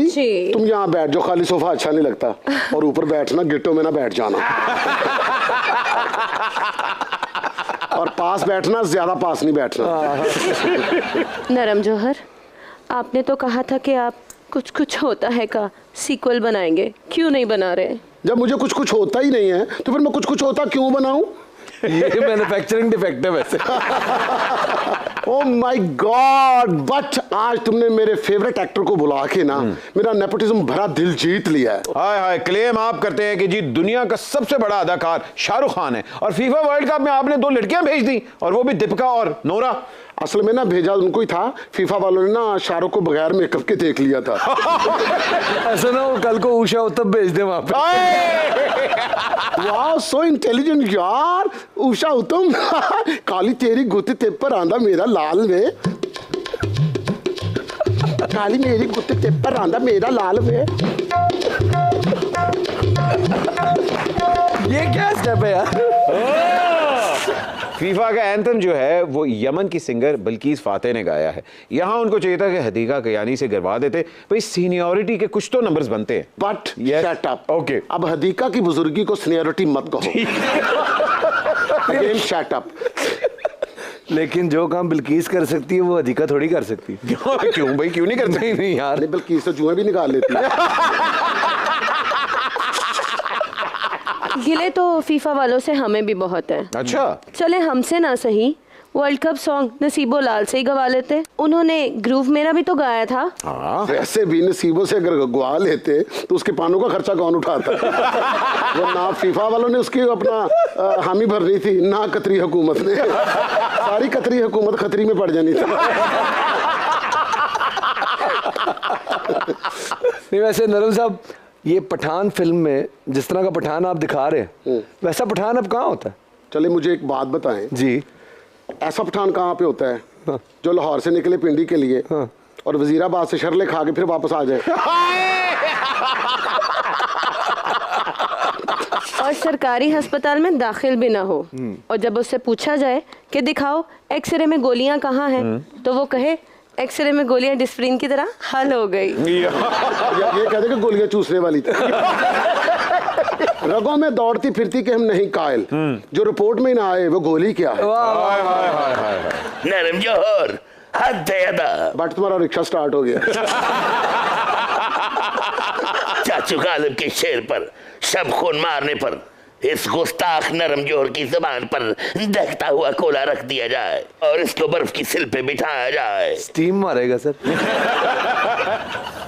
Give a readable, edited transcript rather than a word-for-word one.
जी। तुम यहाँ बैठ जाओ, खाली सोफा अच्छा नहीं लगता, और ऊपर बैठना, गिट्टों में ना बैठ जाना। और पास बैठना, ज्यादा पास नहीं बैठना। नरम जौहर, आपने तो कहा था कि आप कुछ कुछ होता है का सीक्वल बनाएंगे, क्यों नहीं बना रहे? जब मुझे कुछ कुछ होता ही नहीं है तो फिर मैं कुछ कुछ होता क्यों बनाऊं? ये मैन्युफैक्चरिंग डिफेक्ट है वैसे। ओह माय गॉड, बट आज तुमने मेरे फेवरेट एक्टर को बुला के ना मेरा नेपोटिज्म भरा दिल जीत लिया है। हाय हाय, क्लेम आप करते हैं कि जी दुनिया का सबसे बड़ा अदाकार शाहरुख खान है, और फीफा वर्ल्ड कप में आपने 2 लड़कियां भेज दी, और वो भी दीपिका और नोरा। असल में ना भेजा उनको ही था, फीफा वालों ने ना शाहरुख को बगैर मेकअप के देख लिया था। ऐसा ना वो कल को उषा उत्तम भेज दे वहां पे। वाह, सो इंटेलिजेंट यार, उषा उत्तम। काली तेरी गुत्ती ते पर आंदा मेरा लाल वे, काली मेरी गुत्ती ते पर आंदा मेरा लाल वे। ये क्या स्टेप है यार? फीफा का एंथम जो है वो यमन की सिंगर बल्कीस फातेह ने गाया है। यहाँ उनको चाहिए था कि हदीका कयानी से करवा देते, भाई सीनियरिटी के कुछ तो नंबर्स बनते हैं। But shut up. ओके, अब हदीका की बुजुर्गी को सीनियरिटी मत कहो। Again shut up. लेकिन जो काम बिल्कीस कर सकती है वो हदीका थोड़ी कर सकती है। क्यों भाई, क्यों नहीं कर सकती? नहीं यार, नहीं, बल्कीस तो जुएं भी निकाल लेती है। गिले तो फीफा वालों से हमें भी बहुत है। अच्छा, चले हमसे ना सही, वर्ल्ड कप सॉन्ग नसीबो लाल से ही गवा लेते। उन्होंने ग्रूव मेरा भी तो गाया था। हाँ वैसे भी नसीबों से अगर गवा लेते तो उसके पानों का खर्चा कौन उठाता? वो ना फीफा वालों ने उसकी अपना हामी भर रही थी, ना कतरी हुकूमत ने। सारी कतरी हुकूमत खतरी में पड़ जानी थी। नहीं वैसे नरम साहब, ये पठान फिल्म में जिस तरह का पठान आप दिखा रहे हैं वैसा पठान अब कहाँ होता है? चले मुझे एक बात बताएं जी। ऐसा पठान कहाँ पे होता है जो लाहौर से निकले पिंडी के लिए और वजीराबाद से शरले खा के फिर वापस आ जाए? और सरकारी अस्पताल में दाखिल भी ना हो, और जब उससे पूछा जाए कि दिखाओ एक्सरे में गोलियां कहाँ हैं, तो वो कहे एक्सरे में गोलियां डिस्प्रिन की तरह हल हो गई। ये कहते कि गोलियां चूसने वाली थी। रगों में दौड़ती फिरती कि हम नहीं कायल, जो रिपोर्ट में ना आए वो गोली क्या है? नरम जौहर, हद है अदा। बट तुम्हारा रिक्शा स्टार्ट हो गया। चाचू गालिब के शेर पर सब खून मारने पर इस गुस्ताख नरम जौहर की जुबान पर दहकता हुआ कोला रख दिया जाए और इसको बर्फ की सिल पे बिठाया जाए। स्टीम मारेगा सर।